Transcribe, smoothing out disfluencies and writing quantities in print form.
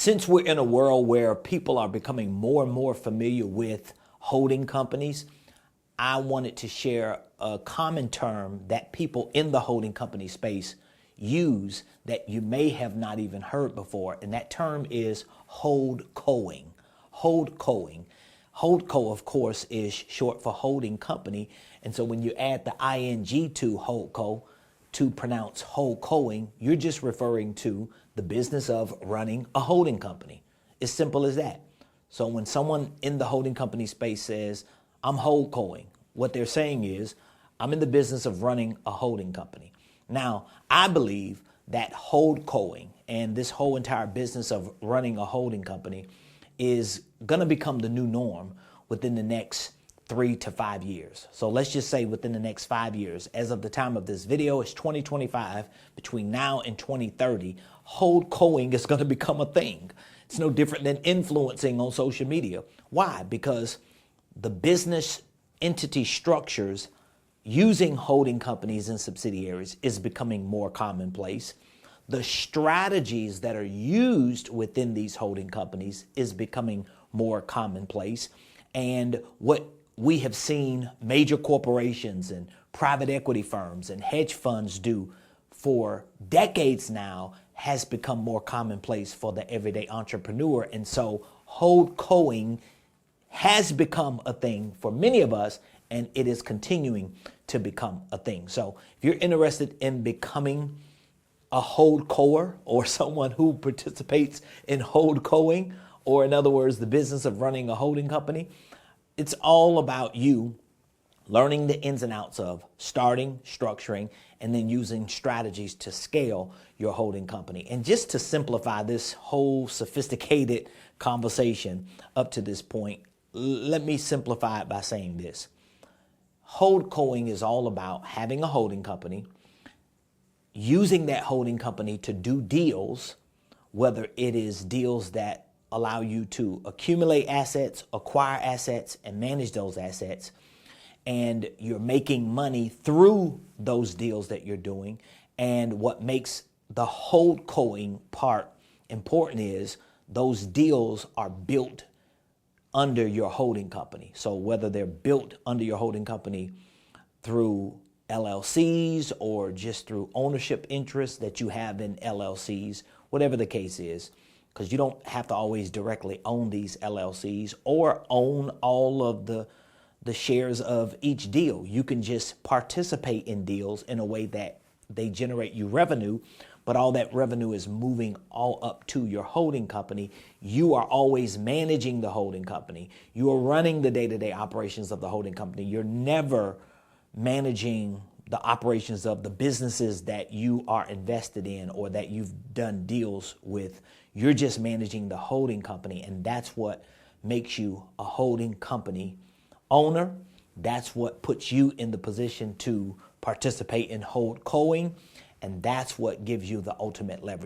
Since we're in a world where people are becoming more and more familiar with holding companies, I wanted to share a common term that people in the holding company space use that you may have not even heard before, and that term is HoldCo.ing. HoldCo.ing. HoldCo, of course, is short for holding company, and so when you add the ing to HoldCo to pronounce HoldCo.ing, you're just referring to the business of running a holding company. It's simple as that. So when someone in the holding company space says, I'm HoldCo.ing, what they're saying is, I'm in the business of running a holding company. Now, I believe that HoldCo.ing and this whole entire business of running a holding company is going to become the new norm within the next 3 to 5 years. So let's just say within the next 5 years, as of the time of this video, it's 2025. Between now and 2030, HoldCo.ing is going to become a thing. It's no different than influencing on social media. Why? Because the business entity structures using holding companies and subsidiaries is becoming more commonplace. The strategies that are used within these holding companies is becoming more commonplace. And what we have seen major corporations and private equity firms and hedge funds do for decades now has become more commonplace for the everyday entrepreneur. And so HoldCo.ing has become a thing for many of us, and it is continuing to become a thing. So if you're interested in becoming a HoldCoer or someone who participates in HoldCo.ing, or in other words, the business of running a holding company, it's all about you learning the ins and outs of starting, structuring, and then using strategies to scale your holding company. And just to simplify this whole sophisticated conversation up to this point, let me simplify it by saying this. HoldCo.ing is all about having a holding company, using that holding company to do deals, whether it is deals that allow you to accumulate assets, acquire assets, and manage those assets, and you're making money through those deals that you're doing. And what makes the HoldCo.ing part important is those deals are built under your holding company. So whether they're built under your holding company through LLCs or just through ownership interests that you have in LLCs, whatever the case is, because you don't have to always directly own these LLCs or own all of the shares of each deal. You can just participate in deals in a way that they generate you revenue, but all that revenue is moving all up to your holding company. You are always managing the holding company. You are running the day-to-day operations of the holding company. You're never managing the operations of the businesses that you are invested in or that you've done deals with. You're just managing the holding company, and that's what makes you a holding company owner. That's what puts you in the position to participate in HoldCo.ing, and that's what gives you the ultimate leverage.